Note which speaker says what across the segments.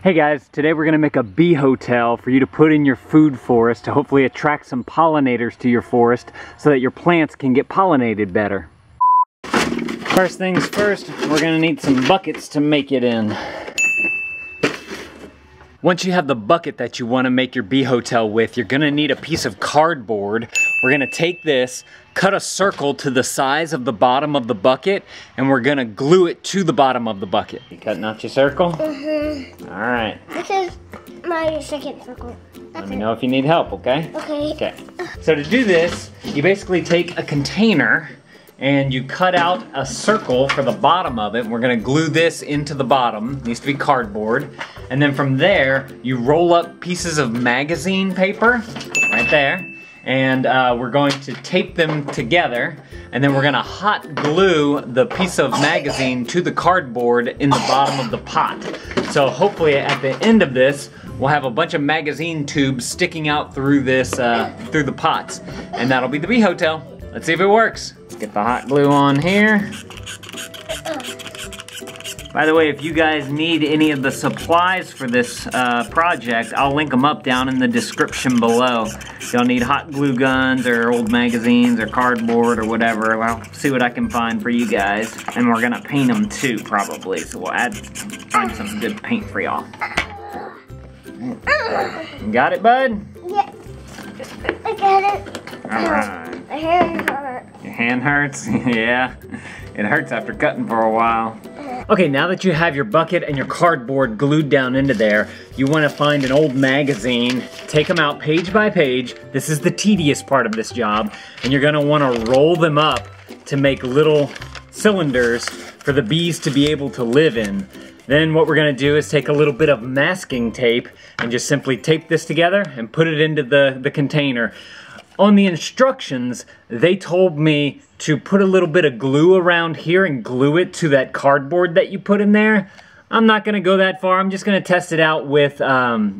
Speaker 1: Hey guys, today we're gonna make a bee hotel for you to put in your food forest to hopefully attract some pollinators to your forest so that your plants can get pollinated better. First things first, we're gonna need some buckets to make it in. Once you have the bucket that you want to make your bee hotel with, you're gonna need a piece of cardboard. We're gonna take this, cut a circle to the size of the bottom of the bucket, and we're gonna glue it to the bottom of the bucket. You cutting out your circle? Mm-hmm. All right.
Speaker 2: This is my second circle.
Speaker 1: Let me know if you need help, okay?
Speaker 2: Okay.
Speaker 1: Okay. So to do this, you basically take a container and you cut out a circle for the bottom of it. We're gonna glue this into the bottom. It needs to be cardboard. And then from there, you roll up pieces of magazine paper, right there. And we're going to tape them together. And then we're gonna hot glue the piece of magazine to the cardboard in the bottom of the pot. So hopefully at the end of this, we'll have a bunch of magazine tubes sticking out through this, through the pots. And that'll be the bee hotel. Let's see if it works. Let's get the hot glue on here. By the way, if you guys need any of the supplies for this project, I'll link them up down in the description below. If y'all need hot glue guns or old magazines or cardboard or whatever, I'll see what I can find for you guys. And we're gonna paint them too, probably. So we'll find some good paint for y'all. You got it, bud?
Speaker 2: Yeah. I got it.
Speaker 1: All right.
Speaker 2: My hand hurts.
Speaker 1: Your hand hurts? Yeah. It hurts after cutting for a while. Okay, now that you have your bucket and your cardboard glued down into there, you want to find an old magazine, take them out page by page. This is the tedious part of this job, and you're gonna want to roll them up to make little cylinders for the bees to be able to live in. Then what we're gonna do is take a little bit of masking tape and just simply tape this together and put it into the container. On the instructions, they told me to put a little bit of glue around here and glue it to that cardboard that you put in there. I'm not gonna go that far. I'm just gonna test it out with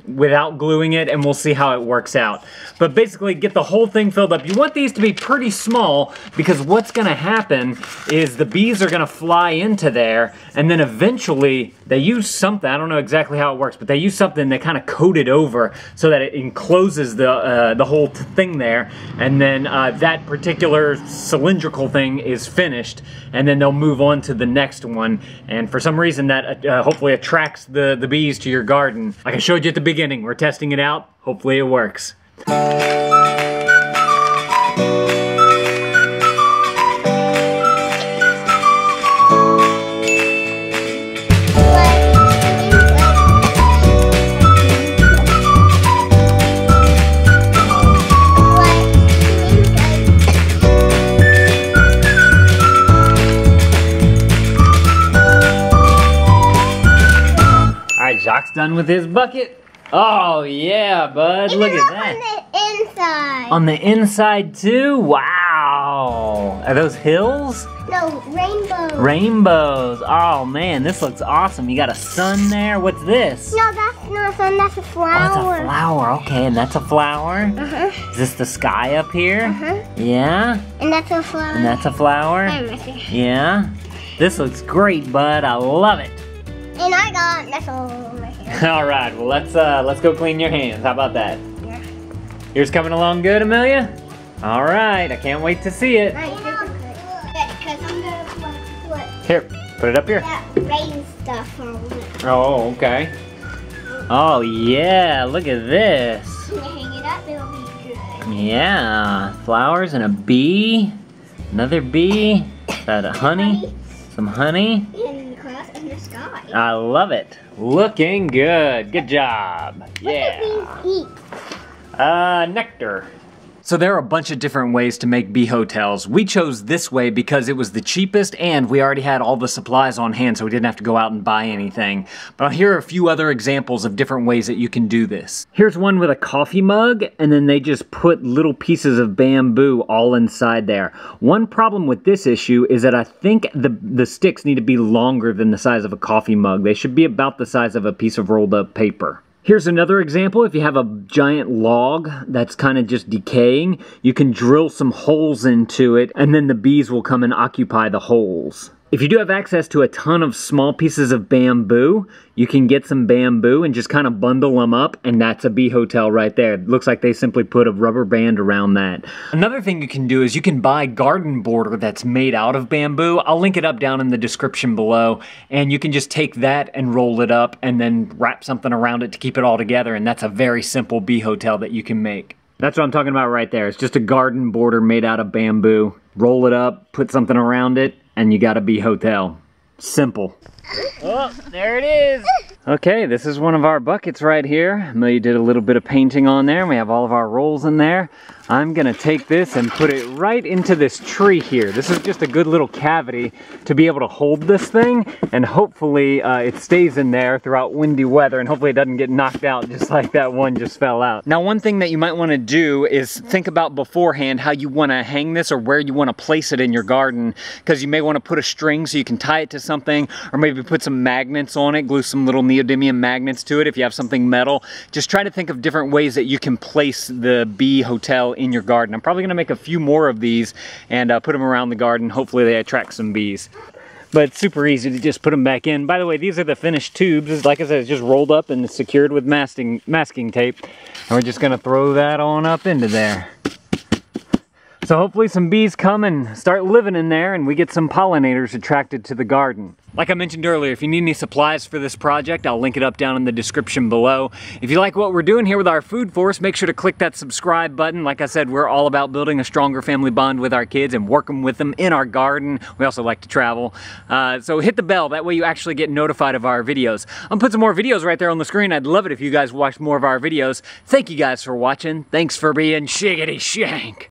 Speaker 1: without gluing it, and we'll see how it works out. But basically, get the whole thing filled up. You want these to be pretty small because what's gonna happen is the bees are gonna fly into there, and then eventually they use something. I don't know exactly how it works, but they use something that kind of coat it over so that it encloses the whole thing there, and then that particular cylindrical thing is finished, and then they'll move on to the next one. And for some reason that hopefully attracts the bees to your garden. Like I showed you at the beginning, we're testing it out. Hopefully it works. Jock's done with his bucket. Oh yeah, bud, look at that.
Speaker 2: On the inside.
Speaker 1: On the inside too? Wow. Are those hills?
Speaker 2: No, rainbows.
Speaker 1: Rainbows. Oh man, this looks awesome. You got a sun there. What's this?
Speaker 2: No, that's not a sun, that's a flower.
Speaker 1: Oh, it's a flower. Okay, and that's a flower?
Speaker 2: Uh-huh.
Speaker 1: Is this the sky up here?
Speaker 2: Uh-huh.
Speaker 1: Yeah?
Speaker 2: And that's a flower.
Speaker 1: And that's a flower? Yeah? This looks great, bud. I love it.
Speaker 2: And I got metal on my hand.
Speaker 1: All right, well let's go clean your hands. How about that?
Speaker 2: Yeah.
Speaker 1: Yours coming along good, Amelia? All right, I can't wait to see it.
Speaker 2: Because I'm gonna put
Speaker 1: Here, put it up here.
Speaker 2: that rain stuff on it.
Speaker 1: Oh, okay. Oh yeah, look at this.
Speaker 2: When you hang it up, it'll be good.
Speaker 1: Yeah, flowers and a bee, another bee. Is that a honey? Some honey.
Speaker 2: And the cross in the sky.
Speaker 1: I love it. Looking good. Good job. Yeah.
Speaker 2: What do bees eat?
Speaker 1: Nectar. So there are a bunch of different ways to make bee hotels. We chose this way because it was the cheapest and we already had all the supplies on hand, so we didn't have to go out and buy anything. But here are a few other examples of different ways that you can do this. Here's one with a coffee mug, and then they just put little pieces of bamboo all inside there. One problem with this issue is that I think the sticks need to be longer than the size of a coffee mug. They should be about the size of a piece of rolled up paper. Here's another example. If you have a giant log that's kind of just decaying, you can drill some holes into it and then the bees will come and occupy the holes. If you do have access to a ton of small pieces of bamboo, you can get some bamboo and just kind of bundle them up, and that's a bee hotel right there. It looks like they simply put a rubber band around that. Another thing you can do is you can buy garden border that's made out of bamboo. I'll link it up down in the description below, and you can just take that and roll it up and then wrap something around it to keep it all together, and that's a very simple bee hotel that you can make. That's what I'm talking about right there. It's just a garden border made out of bamboo. Roll it up, put something around it, and you got a bee hotel. Simple. Oh, there it is. Okay, this is one of our buckets right here. Amelia did a little bit of painting on there, and we have all of our rolls in there. I'm gonna take this and put it right into this tree here. This is just a good little cavity to be able to hold this thing, and hopefully it stays in there throughout windy weather, and hopefully it doesn't get knocked out just like that one just fell out. Now, one thing that you might wanna do is think about beforehand how you wanna hang this or where you wanna place it in your garden, because you may wanna put a string so you can tie it to something, or maybe put some magnets on it, glue some little neodymium magnets to it if you have something metal. Just try to think of different ways that you can place the bee hotel in your garden. I'm probably gonna make a few more of these and put them around the garden. Hopefully they attract some bees. But it's super easy to just put them back in. By the way, these are the finished tubes. Like I said, it's just rolled up and secured with masking tape. And we're just gonna throw that on up into there. So hopefully some bees come and start living in there and we get some pollinators attracted to the garden. Like I mentioned earlier, if you need any supplies for this project, I'll link it up down in the description below. If you like what we're doing here with our food forest, make sure to click that subscribe button. Like I said, we're all about building a stronger family bond with our kids and working with them in our garden. We also like to travel. So hit the bell, that way you actually get notified of our videos. I'm gonna put some more videos right there on the screen. I'd love it if you guys watched more of our videos. Thank you guys for watching. Thanks for being shiggity shank.